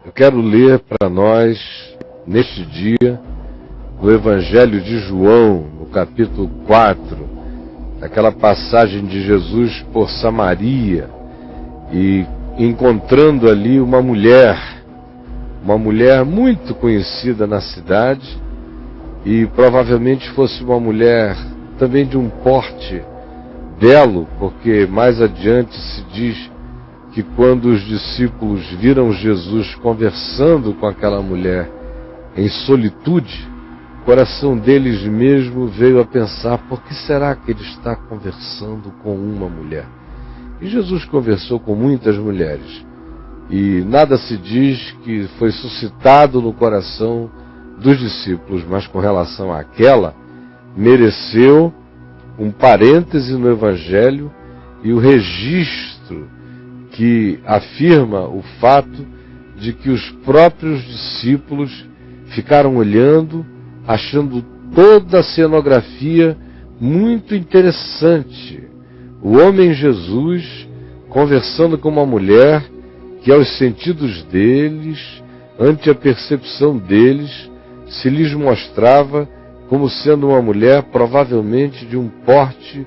Eu quero ler para nós, neste dia, o Evangelho de João, no capítulo 4, aquela passagem de Jesus por Samaria, e encontrando ali uma mulher muito conhecida na cidade, e provavelmente fosse uma mulher também de um porte belo, porque mais adiante se diz que quando os discípulos viram Jesus conversando com aquela mulher em solitude, o coração deles mesmo veio a pensar: por que será que ele está conversando com uma mulher? E Jesus conversou com muitas mulheres, e nada se diz que foi suscitado no coração dos discípulos, mas com relação àquela, mereceu um parêntese no Evangelho e o registro que afirma o fato de que os próprios discípulos ficaram olhando, achando toda a cenografia muito interessante. O homem Jesus conversando com uma mulher que, aos sentidos deles, ante a percepção deles, se lhes mostrava como sendo uma mulher provavelmente de um porte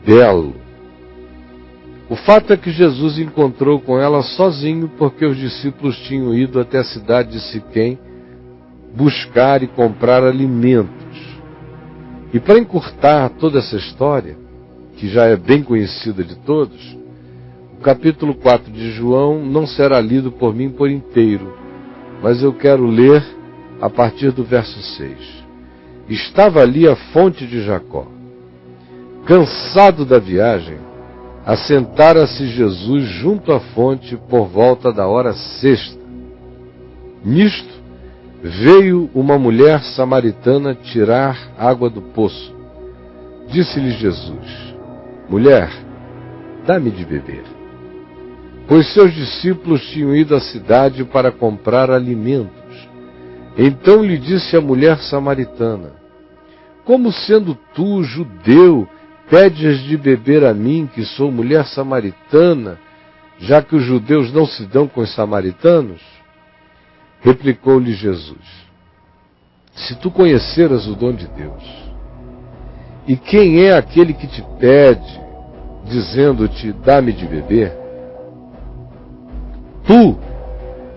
belo. O fato é que Jesus encontrou com ela sozinho, porque os discípulos tinham ido até a cidade de Siquém buscar e comprar alimentos. E para encurtar toda essa história, que já é bem conhecida de todos, o capítulo 4 de João não será lido por mim por inteiro, mas eu quero ler a partir do verso 6. Estava ali a fonte de Jacó. Cansado da viagem, assentara-se Jesus junto à fonte por volta da hora sexta. Nisto, veio uma mulher samaritana tirar água do poço. Disse-lhe Jesus: mulher, dá-me de beber. Pois seus discípulos tinham ido à cidade para comprar alimentos. Então lhe disse a mulher samaritana: como sendo tu, judeu, pedes de beber a mim, que sou mulher samaritana, já que os judeus não se dão com os samaritanos? Replicou-lhe Jesus: se tu conheceras o dom de Deus, e quem é aquele que te pede, dizendo-te, dá-me de beber, tu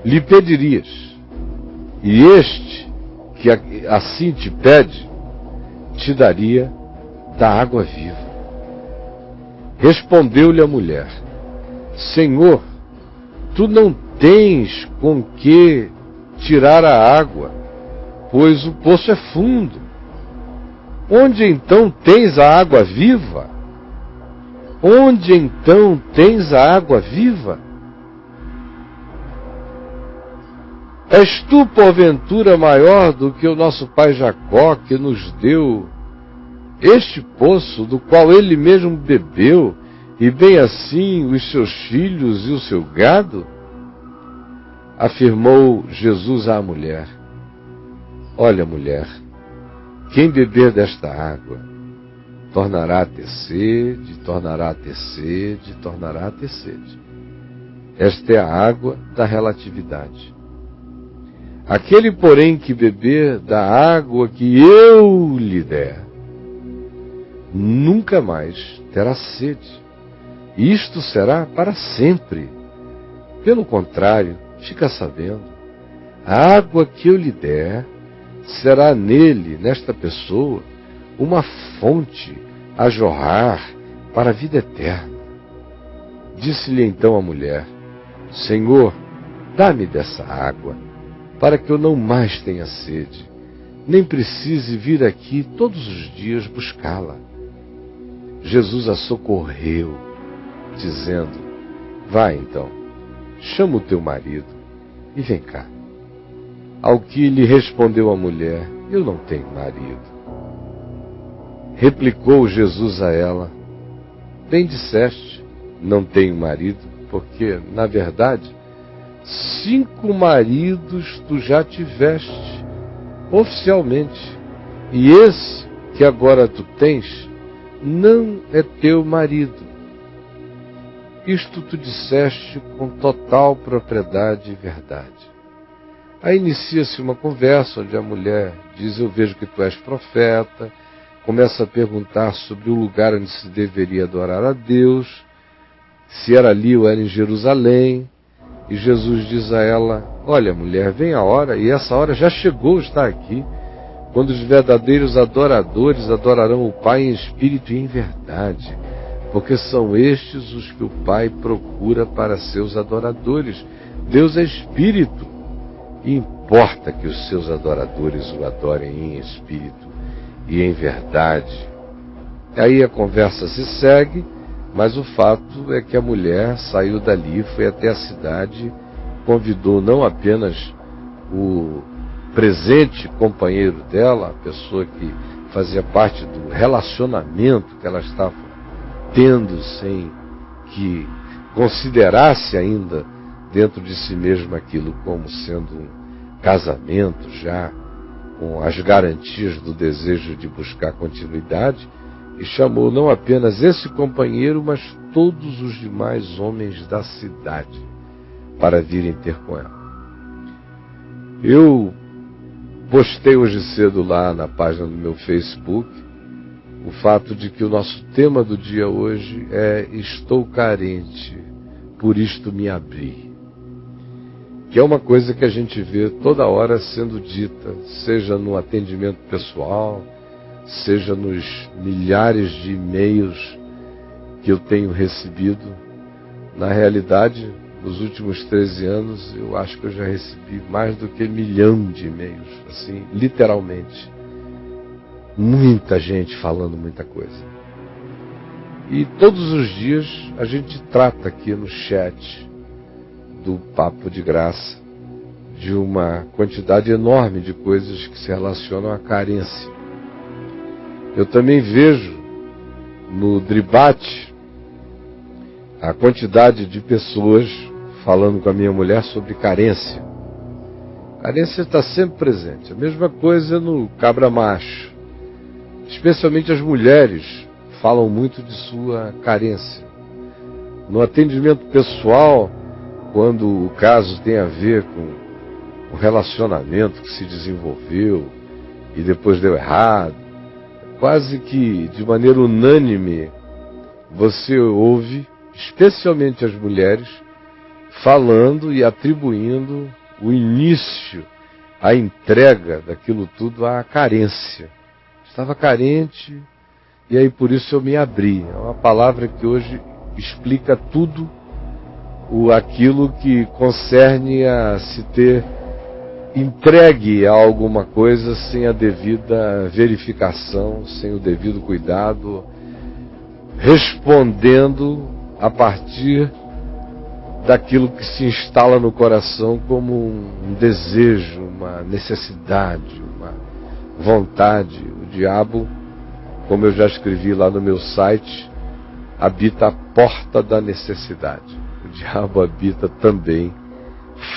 lhe pedirias, e este, que assim te pede, te daria da água viva. Respondeu-lhe a mulher: Senhor, tu não tens com que tirar a água, pois o poço é fundo. Onde então tens a água viva? Onde então tens a água viva? És tu, porventura, maior do que o nosso pai Jacó, que nos deu este poço, do qual ele mesmo bebeu, e bem assim os seus filhos e o seu gado? Afirmou Jesus à mulher: olha, mulher, quem beber desta água tornará a ter sede, tornará a ter sede, tornará a ter sede. Esta é a água da relatividade. Aquele, porém, que beber da água que eu lhe der, nunca mais terá sede. Isto será para sempre. Pelo contrário, fica sabendo, a água que eu lhe der será nele, nesta pessoa, uma fonte a jorrar para a vida eterna. Disse-lhe então a mulher: Senhor, dá-me dessa água, para que eu não mais tenha sede, nem precise vir aqui todos os dias buscá-la. Jesus a socorreu, dizendo: vai então, chama o teu marido e vem cá. Ao que lhe respondeu a mulher: eu não tenho marido. Replicou Jesus a ela: bem disseste, não tenho marido, porque, na verdade, 5 maridos tu já tiveste, oficialmente, e esse que agora tu tens não é teu marido. Isto tu disseste com total propriedade e verdade. Aí inicia-se uma conversa onde a mulher diz: eu vejo que tu és profeta. Começa a perguntar sobre o lugar onde se deveria adorar a Deus, se era ali ou era em Jerusalém. E Jesus diz a ela: olha, mulher, vem a hora, e essa hora já chegou, está aqui, quando os verdadeiros adoradores adorarão o Pai em espírito e em verdade, porque são estes os que o Pai procura para seus adoradores. Deus é espírito, e importa que os seus adoradores o adorem em espírito e em verdade. Aí a conversa se segue, mas o fato é que a mulher saiu dali, foi até a cidade, convidou não apenas o presente companheiro dela, a pessoa que fazia parte do relacionamento que ela estava tendo, sem que considerasse ainda dentro de si mesma aquilo como sendo um casamento já com as garantias do desejo de buscar continuidade, e chamou não apenas esse companheiro, mas todos os demais homens da cidade para virem ter com ela. Eu postei hoje cedo lá na página do meu Facebook o fato de que o nosso tema do dia hoje é "Estou carente, por isto me abri", que é uma coisa que a gente vê toda hora sendo dita, seja no atendimento pessoal, seja nos milhares de e-mails que eu tenho recebido. Na realidade, nos últimos 13 anos, eu acho que eu já recebi mais do que 1 milhão de e-mails, assim, literalmente. Muita gente falando muita coisa. E todos os dias a gente trata aqui no chat do Papo de Graça de uma quantidade enorme de coisas que se relacionam à carência. Eu também vejo no Dribate a quantidade de pessoas falando com a minha mulher sobre carência. Carência está sempre presente. A mesma coisa no Cabra Macho. Especialmente as mulheres falam muito de sua carência. No atendimento pessoal, quando o caso tem a ver com o relacionamento que se desenvolveu e depois deu errado, quase que de maneira unânime você ouve, especialmente as mulheres, falando e atribuindo o início, a entrega daquilo tudo à carência. Estava carente e aí por isso eu me abri. É uma palavra que hoje explica tudo aquilo que concerne a se ter entregue a alguma coisa sem a devida verificação, sem o devido cuidado, respondendo a partir daquilo que se instala no coração como um desejo, uma necessidade, uma vontade. O diabo, como eu já escrevi lá no meu site, habita a porta da necessidade. O diabo habita também,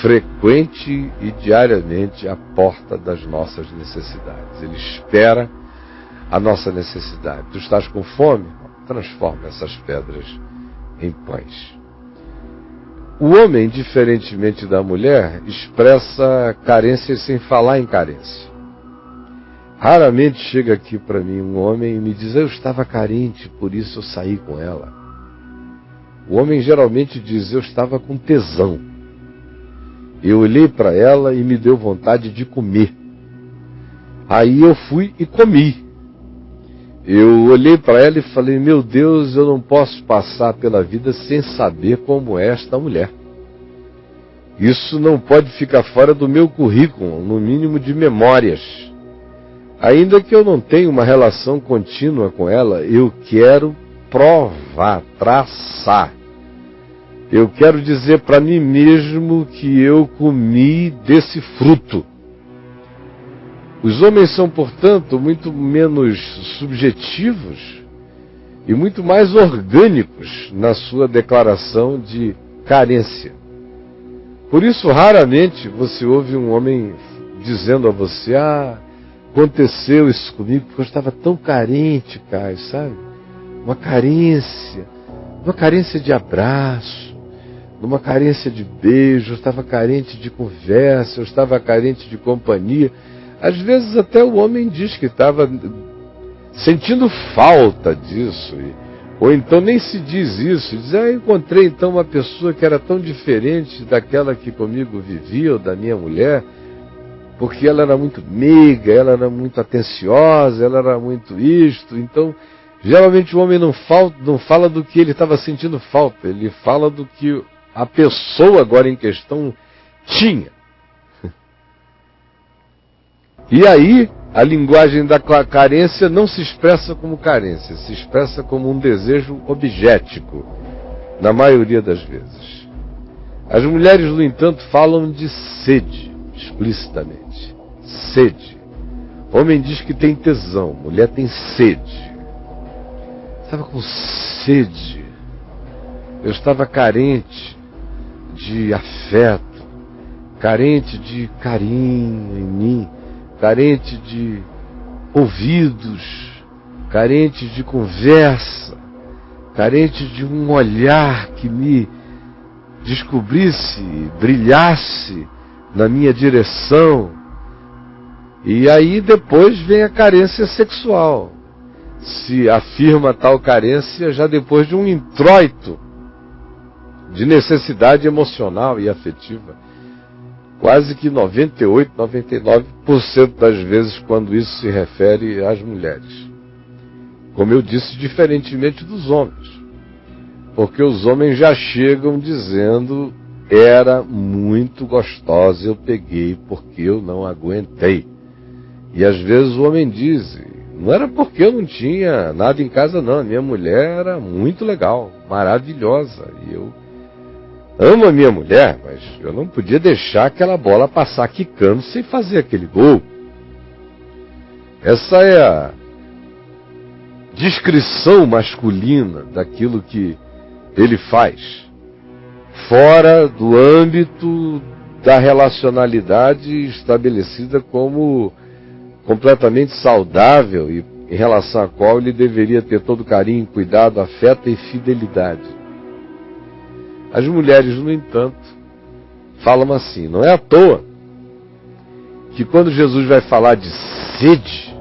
frequente e diariamente, a porta das nossas necessidades. Ele espera a nossa necessidade. Tu estás com fome? Transforma essas pedras em pães. O homem, diferentemente da mulher, expressa carências sem falar em carência. Raramente chega aqui para mim um homem e me diz: eu estava carente, por isso eu saí com ela. O homem geralmente diz: eu estava com tesão. Eu olhei para ela e me deu vontade de comer. Aí eu fui e comi. Eu olhei para ela e falei: meu Deus, eu não posso passar pela vida sem saber como é esta mulher. Isso não pode ficar fora do meu currículo, no mínimo de memórias. Ainda que eu não tenha uma relação contínua com ela, eu quero provar, traçar. Eu quero dizer para mim mesmo que eu comi desse fruto. Os homens são, portanto, muito menos subjetivos e muito mais orgânicos na sua declaração de carência. Por isso, raramente você ouve um homem dizendo a você: aconteceu isso comigo porque eu estava tão carente, Caio, sabe? Uma carência de abraço, numa carência de beijo, eu estava carente de conversa, eu estava carente de companhia. Às vezes até o homem diz que estava sentindo falta disso, ou então nem se diz isso, diz, eu encontrei então uma pessoa que era tão diferente daquela que comigo vivia, ou da minha mulher, porque ela era muito meiga, ela era muito atenciosa, ela era muito isto. Então, geralmente o homem não fala do que ele estava sentindo falta, ele fala do que a pessoa agora em questão tinha. E aí, a linguagem da carência não se expressa como carência, se expressa como um desejo objético, na maioria das vezes. As mulheres, no entanto, falam de sede, explicitamente. Sede. Homem diz que tem tesão, mulher tem sede. Estava com sede. Eu estava carente de afeto, carente de carinho em mim, carente de ouvidos, carente de conversa, carente de um olhar que me descobrisse, brilhasse na minha direção. E aí depois vem a carência sexual. Se afirma tal carência já depois de um introito de necessidade emocional e afetiva. Quase que 98, 99% das vezes quando isso se refere às mulheres. Como eu disse, diferentemente dos homens. Porque os homens já chegam dizendo, era muito gostosa, eu peguei porque eu não aguentei. E às vezes o homem diz, não era porque eu não tinha nada em casa não, a minha mulher era muito legal, maravilhosa, e eu amo a minha mulher, mas eu não podia deixar aquela bola passar quicando sem fazer aquele gol. Essa é a descrição masculina daquilo que ele faz, fora do âmbito da relacionalidade estabelecida como completamente saudável e em relação à qual ele deveria ter todo carinho, cuidado, afeto e fidelidade. As mulheres, no entanto, falam assim, não é à toa que quando Jesus vai falar de sede,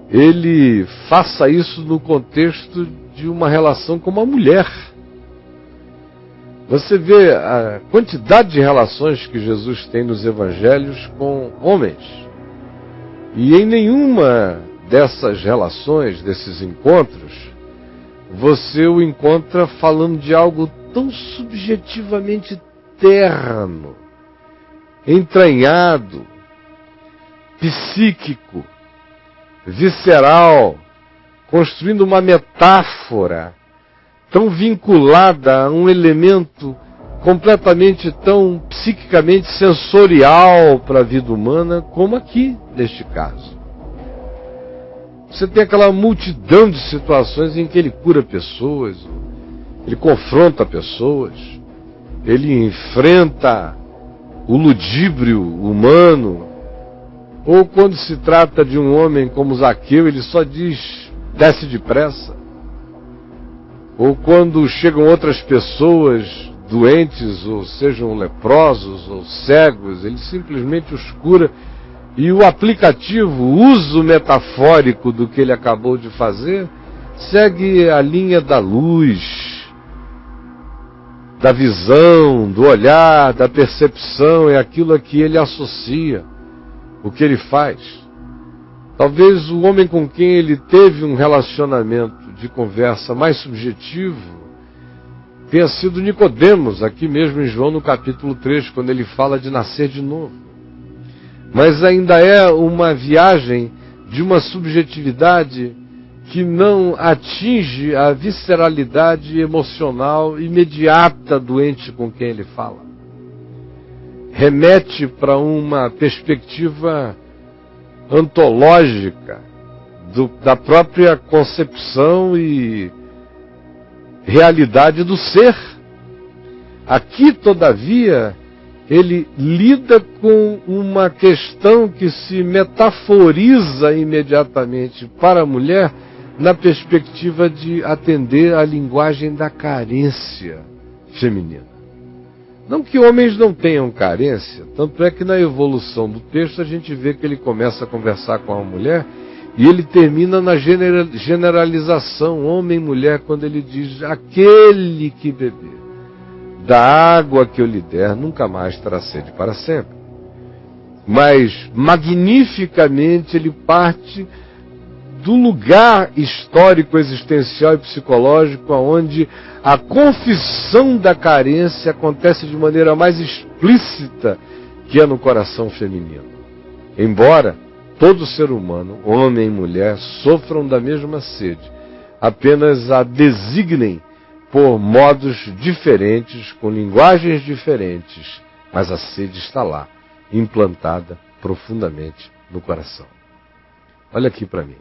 ele faça isso no contexto de uma relação com uma mulher. Você vê a quantidade de relações que Jesus tem nos evangelhos com homens. E em nenhuma dessas relações, desses encontros, você o encontra falando de algo tão subjetivamente terno, entranhado, psíquico, visceral, construindo uma metáfora tão vinculada a um elemento completamente tão psiquicamente sensorial para a vida humana, como aqui, neste caso. Você tem aquela multidão de situações em que ele cura pessoas, ele confronta pessoas, ele enfrenta o ludíbrio humano, ou quando se trata de um homem como Zaqueu, ele só diz, desce depressa. Ou quando chegam outras pessoas doentes, ou sejam leprosos ou cegos, ele simplesmente os cura. E o aplicativo, o uso metafórico do que ele acabou de fazer, segue a linha da luz, da visão, do olhar, da percepção, é aquilo a que ele associa o que ele faz. Talvez o homem com quem ele teve um relacionamento de conversa mais subjetivo tenha sido Nicodemos, aqui mesmo em João no capítulo 3, quando ele fala de nascer de novo. Mas ainda é uma viagem de uma subjetividade que não atinge a visceralidade emocional imediata do ente com quem ele fala. Remete para uma perspectiva antológica da própria concepção e realidade do ser. Aqui, todavia, ele lida com uma questão que se metaforiza imediatamente para a mulher na perspectiva de atender à linguagem da carência feminina. Não que homens não tenham carência, tanto é que na evolução do texto a gente vê que ele começa a conversar com a mulher e ele termina na generalização, homem e mulher, quando ele diz: aquele que beber da água que eu lhe der, nunca mais terá sede para sempre. Mas, magnificamente, ele parte do lugar histórico, existencial e psicológico onde a confissão da carência acontece de maneira mais explícita, que é no coração feminino. Embora todo ser humano, homem e mulher, sofram da mesma sede, apenas a designem por modos diferentes, com linguagens diferentes, mas a sede está lá, implantada profundamente no coração. Olha aqui para mim.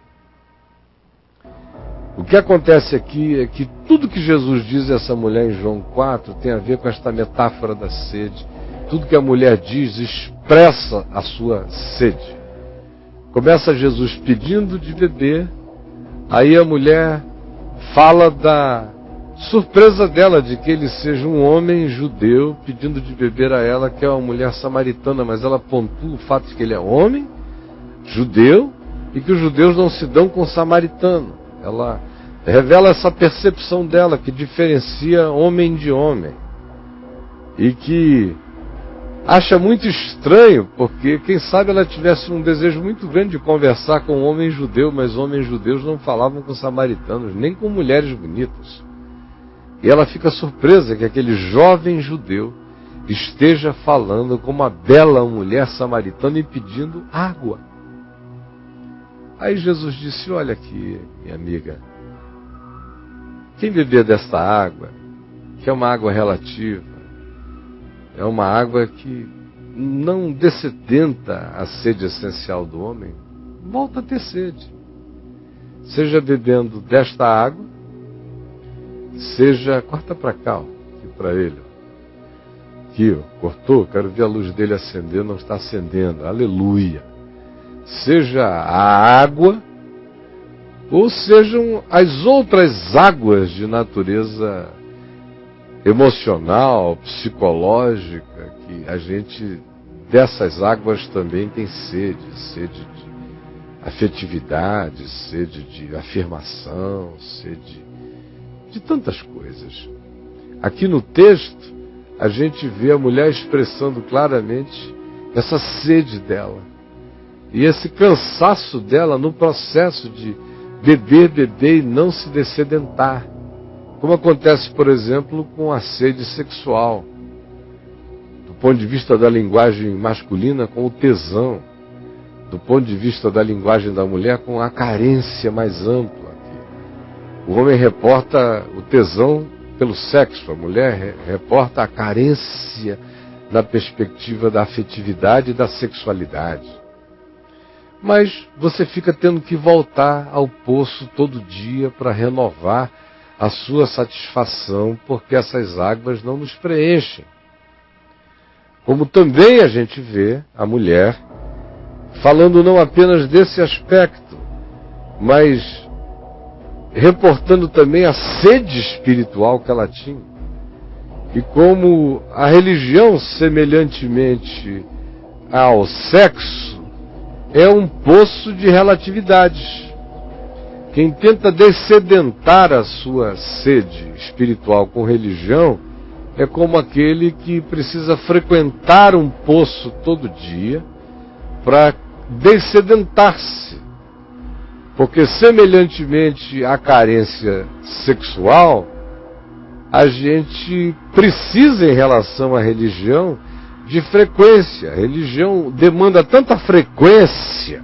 O que acontece aqui é que tudo que Jesus diz a essa mulher em João 4 tem a ver com esta metáfora da sede. Tudo que a mulher diz expressa a sua sede. Começa Jesus pedindo de beber, aí a mulher fala da surpresa dela de que ele seja um homem judeu pedindo de beber a ela, que é uma mulher samaritana, mas ela pontua o fato de que ele é homem, judeu, e que os judeus não se dão com samaritano. Ela revela essa percepção dela, que diferencia homem de homem. E que acha muito estranho, porque quem sabe ela tivesse um desejo muito grande de conversar com um homem judeu, mas homens judeus não falavam com samaritanos, nem com mulheres bonitas. E ela fica surpresa que aquele jovem judeu esteja falando com uma bela mulher samaritana e pedindo água. Aí Jesus disse: olha aqui, minha amiga, quem beber desta água, que é uma água relativa, é uma água que não dessedenta a sede essencial do homem, volta a ter sede. Seja bebendo desta água, seja... Corta para cá, aqui para ele. Aqui, cortou, quero ver a luz dele acender, não está acendendo, aleluia. Seja a água, ou sejam as outras águas de natureza emocional, psicológica, que a gente, dessas águas também tem sede, sede de afetividade, sede de afirmação, sede de tantas coisas. Aqui no texto, a gente vê a mulher expressando claramente essa sede dela. E esse cansaço dela no processo de beber e não se dessedentar. Como acontece, por exemplo, com a sede sexual. Do ponto de vista da linguagem masculina, com o tesão. Do ponto de vista da linguagem da mulher, com a carência mais ampla. O homem reporta o tesão pelo sexo, a mulher reporta a carência na perspectiva da afetividade e da sexualidade. Mas você fica tendo que voltar ao poço todo dia para renovar a sua satisfação, porque essas águas não nos preenchem. Como também a gente vê a mulher falando não apenas desse aspecto, mas reportando também a sede espiritual que ela tinha. E como a religião, semelhantemente ao sexo, é um poço de relatividades. Quem tenta dessedentar a sua sede espiritual com religião é como aquele que precisa frequentar um poço todo dia para dessedentar-se. Porque, semelhantemente à carência sexual, a gente precisa, em relação à religião, de frequência. A religião demanda tanta frequência,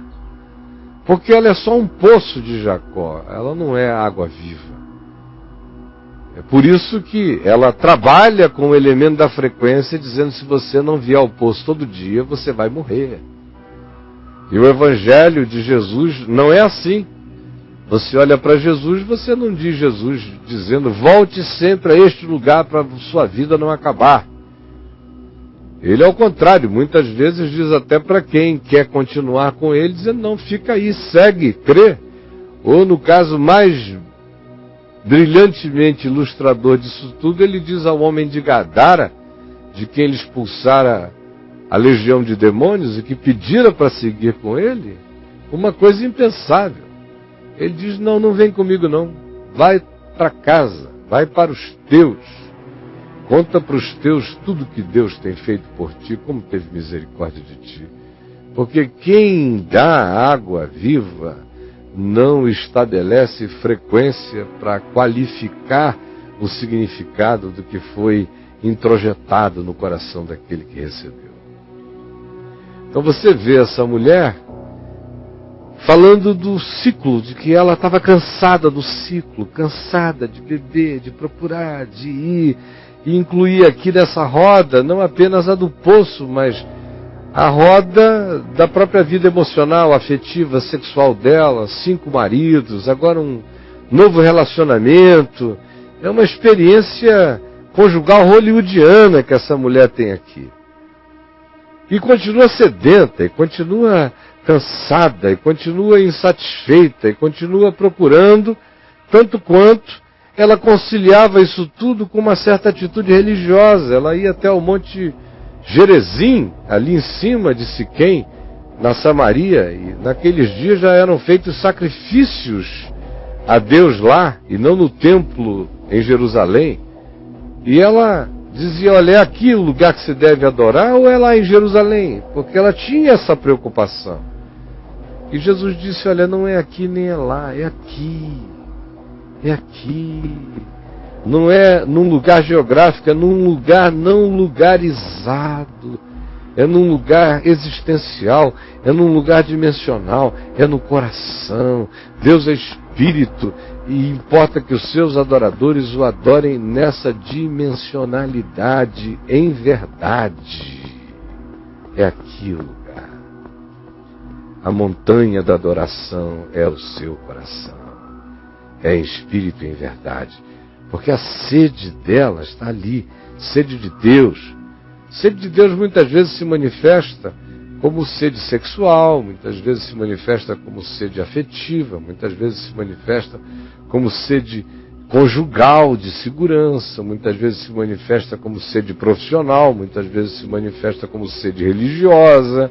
porque ela é só um poço de Jacó, ela não é água viva. É por isso que ela trabalha com o elemento da frequência, dizendo: se você não vier ao poço todo dia, você vai morrer. E o Evangelho de Jesus não é assim. Você olha para Jesus, você não diz Jesus dizendo: volte sempre a este lugar para sua vida não acabar. Ele, ao contrário, muitas vezes diz até para quem quer continuar com ele, dizendo: não, fica aí, segue, crê. Ou, no caso mais brilhantemente ilustrador disso tudo, ele diz ao homem de Gadara, de quem ele expulsara a legião de demônios e que pedira para seguir com ele, uma coisa impensável. Ele diz: não, não vem comigo não, vai para casa, vai para os teus, conta para os teus tudo que Deus tem feito por ti, como teve misericórdia de ti. Porque quem dá água viva não estabelece frequência para qualificar o significado do que foi introjetado no coração daquele que recebeu. Então você vê essa mulher falando do ciclo, de que ela estava cansada do ciclo, cansada de beber, de procurar, de ir, e incluir aqui nessa roda não apenas a do poço, mas a roda da própria vida emocional, afetiva, sexual dela, 5 maridos, agora um novo relacionamento. É uma experiência conjugal hollywoodiana que essa mulher tem aqui. E continua sedenta, e continua cansada, e continua insatisfeita, e continua procurando, tanto quanto ela conciliava isso tudo com uma certa atitude religiosa. Ela ia até o Monte Gerizim, ali em cima de Siquém, na Samaria, e naqueles dias já eram feitos sacrifícios a Deus lá, e não no templo em Jerusalém. E ela dizia: olha, é aqui o lugar que se deve adorar, ou é lá em Jerusalém? Porque ela tinha essa preocupação. E Jesus disse: olha, não é aqui nem é lá, é aqui. É aqui. Não é num lugar geográfico, é num lugar não lugarizado. É num lugar existencial, é num lugar dimensional, é no coração. Deus é Espírito e importa que os seus adoradores o adorem nessa dimensionalidade, em verdade. É aqui o lugar. A montanha da adoração é o seu coração. É em espírito e em verdade. Porque a sede dela está ali, sede de Deus. Sede de Deus muitas vezes se manifesta como sede sexual, muitas vezes se manifesta como sede afetiva, muitas vezes se manifesta como sede conjugal, de segurança, muitas vezes se manifesta como sede profissional, muitas vezes se manifesta como sede religiosa.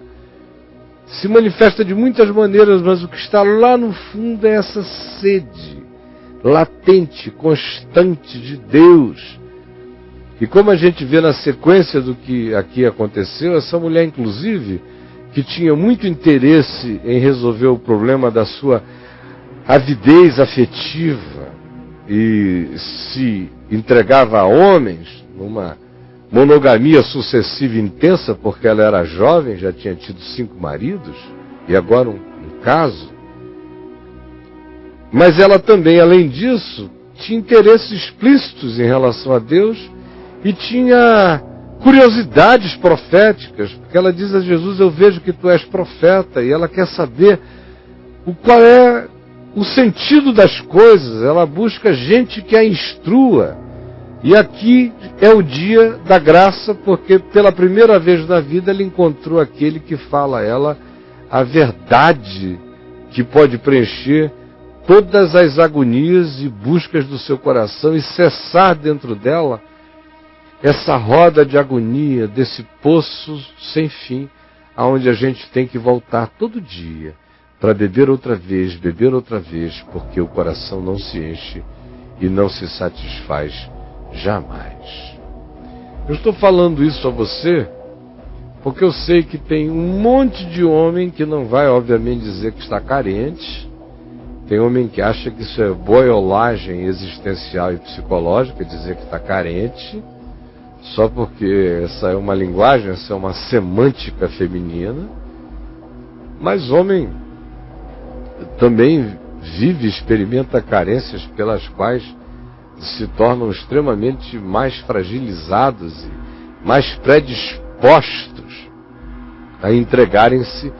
Se manifesta de muitas maneiras, mas o que está lá no fundo é essa sede latente, constante de Deus. E como a gente vê na sequência do que aqui aconteceu, essa mulher, inclusive, que tinha muito interesse em resolver o problema da sua avidez afetiva e se entregava a homens numa monogamia sucessiva e intensa, porque ela era jovem, já tinha tido 5 maridos, e agora um caso. Mas ela também, além disso, tinha interesses explícitos em relação a Deus e tinha curiosidades proféticas, porque ela diz a Jesus: eu vejo que tu és profeta, e ela quer saber qual é o sentido das coisas. Ela busca gente que a instrua. E aqui é o dia da graça, porque pela primeira vez na vida ela encontrou aquele que fala a ela a verdade que pode preencher todas as agonias e buscas do seu coração e cessar dentro dela essa roda de agonia, desse poço sem fim, aonde a gente tem que voltar todo dia para beber outra vez, porque o coração não se enche e não se satisfaz jamais. Eu estou falando isso a você porque eu sei que tem um monte de homem que não vai, obviamente, dizer que está carente. Tem homem que acha que isso é boiolagem existencial e psicológica, dizer que está carente, só porque essa é uma linguagem, essa é uma semântica feminina. Mas homem também vive, experimenta carências pelas quais se tornam extremamente mais fragilizados e mais predispostos a entregarem-se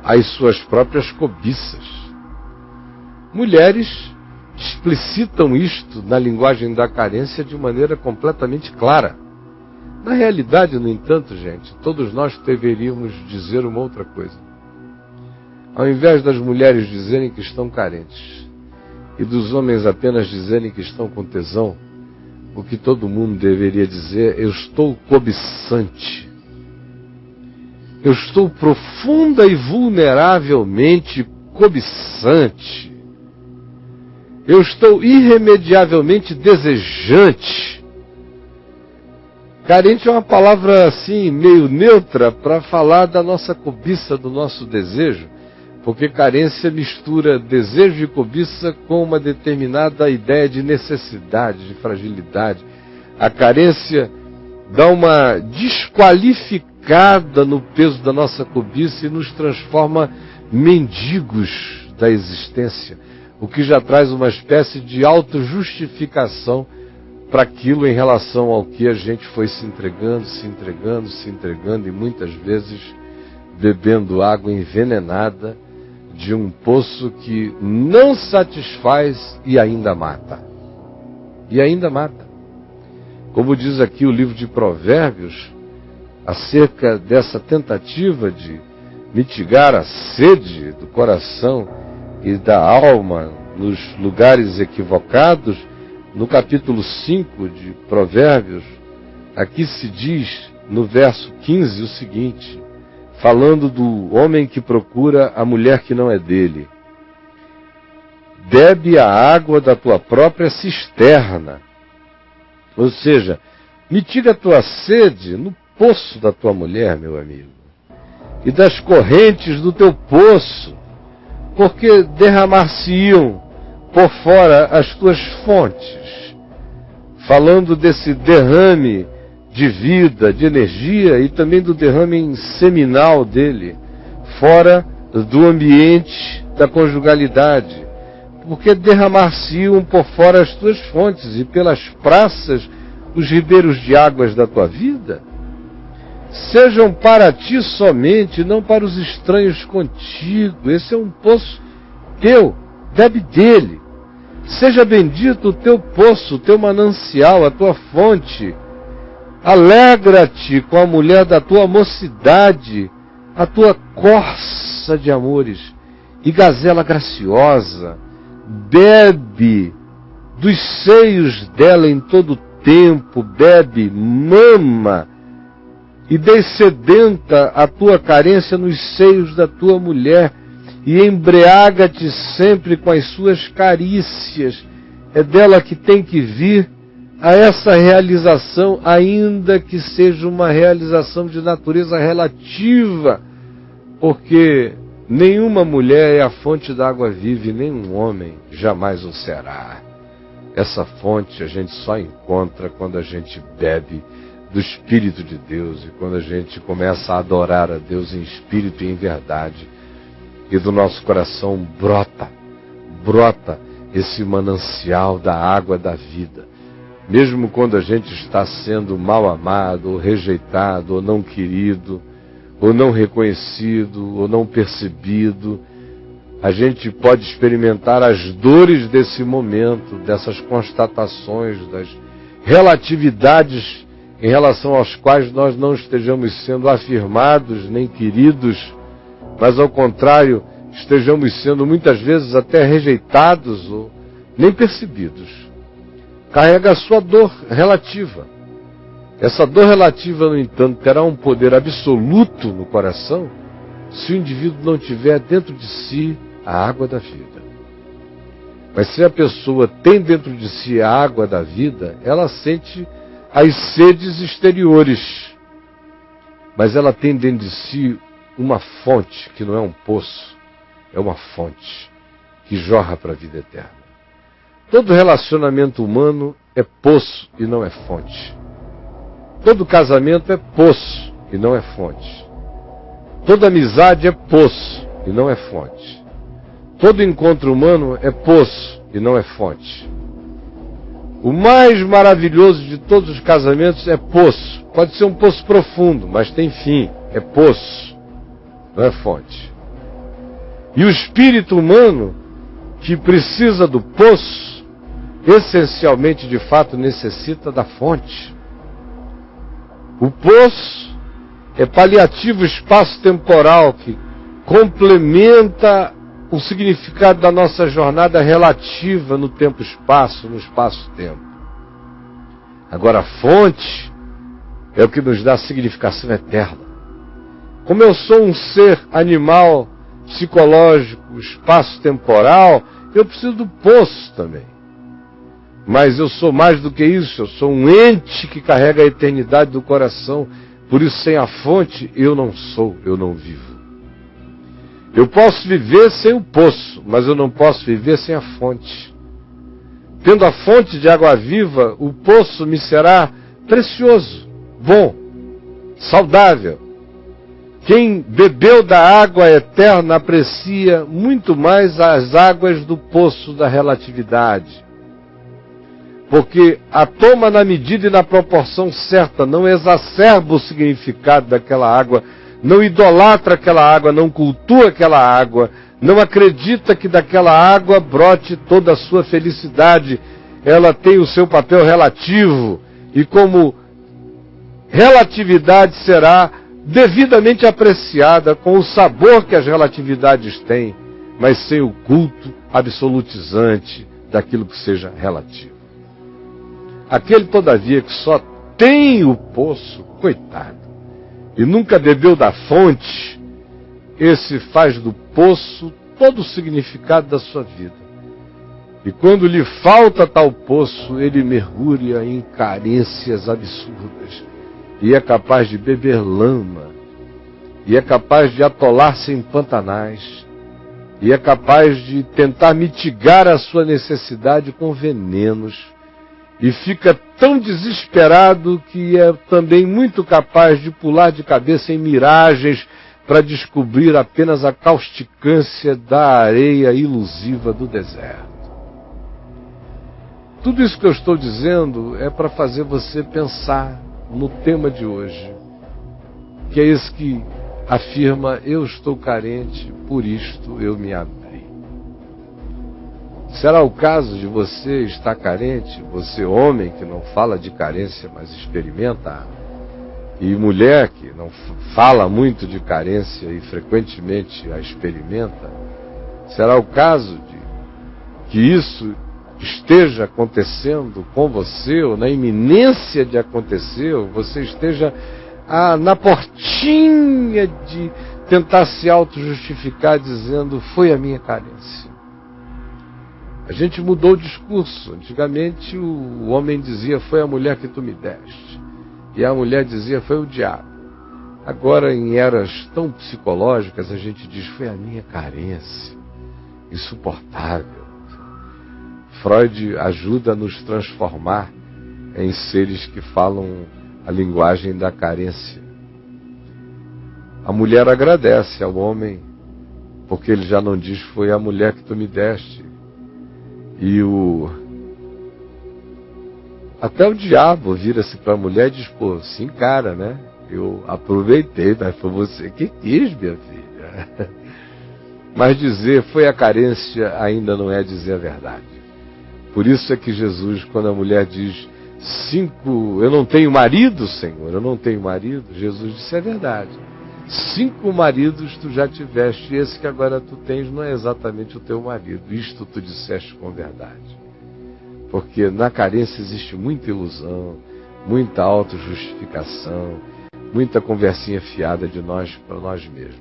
às suas próprias cobiças. Mulheres explicitam isto na linguagem da carência de maneira completamente clara. Na realidade, no entanto, gente, todos nós deveríamos dizer uma outra coisa. Ao invés das mulheres dizerem que estão carentes, e dos homens apenas dizerem que estão com tesão, o que todo mundo deveria dizer: eu estou cobiçante. Eu estou profunda e vulneravelmente cobiçante. Eu estou irremediavelmente desejante. Carente é uma palavra assim, meio neutra, para falar da nossa cobiça, do nosso desejo, porque carência mistura desejo e cobiça com uma determinada ideia de necessidade, de fragilidade. A carência dá uma desqualificada no peso da nossa cobiça e nos transforma mendigos da existência, o que já traz uma espécie de autojustificação para aquilo em relação ao que a gente foi se entregando e muitas vezes bebendo água envenenada de um poço que não satisfaz e ainda mata. E ainda mata. Como diz aqui o livro de Provérbios, acerca dessa tentativa de mitigar a sede do coração e da alma nos lugares equivocados, no capítulo 5 de Provérbios, aqui se diz no verso 15 o seguinte, falando do homem que procura a mulher que não é dele: bebe a água da tua própria cisterna. Ou seja, mitiga a tua sede no poço da tua mulher, meu amigo, e das correntes do teu poço, porque derramar-se-iam por fora as tuas fontes. Falando desse derrame de vida, de energia, e também do derrame seminal dele, fora do ambiente da conjugalidade. Porque derramar-se-iam por fora as tuas fontes, e pelas praças os ribeiros de águas da tua vida. Sejam para ti somente, não para os estranhos contigo. Esse é um poço teu, bebe dele. Seja bendito o teu poço, o teu manancial, a tua fonte. Alegra-te com a mulher da tua mocidade, a tua corça de amores e gazela graciosa. Bebe dos seios dela em todo o tempo, bebe, mama, e descedenta a tua carência nos seios da tua mulher, e embriaga-te sempre com as suas carícias. É dela que tem que vir a essa realização, ainda que seja uma realização de natureza relativa, porque nenhuma mulher é a fonte da água viva, e nenhum homem jamais o será. Essa fonte a gente só encontra quando a gente bebe do Espírito de Deus, e quando a gente começa a adorar a Deus em espírito e em verdade, e do nosso coração brota esse manancial da água da vida. Mesmo quando a gente está sendo mal amado, ou rejeitado, ou não querido, ou não reconhecido, ou não percebido, a gente pode experimentar as dores desse momento, dessas constatações, das relatividades em relação aos quais nós não estejamos sendo afirmados nem queridos, mas ao contrário, estejamos sendo muitas vezes até rejeitados ou nem percebidos. Carrega a sua dor relativa. Essa dor relativa, no entanto, terá um poder absoluto no coração se o indivíduo não tiver dentro de si a água da vida. Mas se a pessoa tem dentro de si a água da vida, ela sente as sedes exteriores, mas ela tem dentro de si uma fonte que não é um poço, é uma fonte que jorra para a vida eterna. Todo relacionamento humano é poço e não é fonte. Todo casamento é poço e não é fonte. Toda amizade é poço e não é fonte. Todo encontro humano é poço e não é fonte. O mais maravilhoso de todos os casamentos é poço. Pode ser um poço profundo, mas tem fim. É poço, não é fonte. E o espírito humano, que precisa do poço, essencialmente, de fato, necessita da fonte. O poço é paliativo espaço-temporal que complementa um significado da nossa jornada relativa no tempo-espaço, no espaço-tempo. Agora, a fonte é o que nos dá significação eterna. Como eu sou um ser animal, psicológico, espaço-temporal, eu preciso do poço também. Mas eu sou mais do que isso, eu sou um ente que carrega a eternidade do coração. Por isso, sem a fonte, eu não sou, eu não vivo. Eu posso viver sem o poço, mas eu não posso viver sem a fonte. Tendo a fonte de água viva, o poço me será precioso, bom, saudável. Quem bebeu da água eterna aprecia muito mais as águas do poço da relatividade. Porque a toma na medida e na proporção certa, não exacerba o significado daquela água, não idolatra aquela água, não cultua aquela água, não acredita que daquela água brote toda a sua felicidade. Ela tem o seu papel relativo, e como relatividade será devidamente apreciada com o sabor que as relatividades têm, mas sem o culto absolutizante daquilo que seja relativo. Aquele, todavia, que só tem o poço, coitado, e nunca bebeu da fonte, esse faz do poço todo o significado da sua vida. E quando lhe falta tal poço, ele mergulha em carências absurdas, e é capaz de beber lama, e é capaz de atolar-se em pantanais, e é capaz de tentar mitigar a sua necessidade com venenos, e fica tão desesperado que é também muito capaz de pular de cabeça em miragens para descobrir apenas a causticância da areia ilusiva do deserto. Tudo isso que eu estou dizendo é para fazer você pensar no tema de hoje, que é esse que afirma: eu estou carente, por isto eu me abri. Será o caso de você estar carente, você homem que não fala de carência, mas experimenta, e mulher que não fala muito de carência e frequentemente a experimenta? Será o caso de que isso esteja acontecendo com você, ou na iminência de acontecer, ou você esteja na portinha de tentar se auto-justificar dizendo: foi a minha carência? A gente mudou o discurso. Antigamente o homem dizia: foi a mulher que tu me deste. E a mulher dizia: foi o diabo. Agora, em eras tão psicológicas, a gente diz: foi a minha carência. Insuportável. Freud ajuda a nos transformar em seres que falam a linguagem da carência. A mulher agradece ao homem, porque ele já não diz: foi a mulher que tu me deste. E até o diabo vira-se para a mulher e diz: pô, se encara, né? Eu aproveitei, mas foi você que quis, minha filha. Mas dizer foi a carência ainda não é dizer a verdade. Por isso é que Jesus, quando a mulher diz: eu não tenho marido, Senhor, eu não tenho marido, Jesus disse: é verdade. 5 maridos tu já tiveste, e esse que agora tu tens não é exatamente o teu marido. Isto tu disseste com verdade. Porque na carência existe muita ilusão, muita autojustificação, muita conversinha fiada de nós para nós mesmos.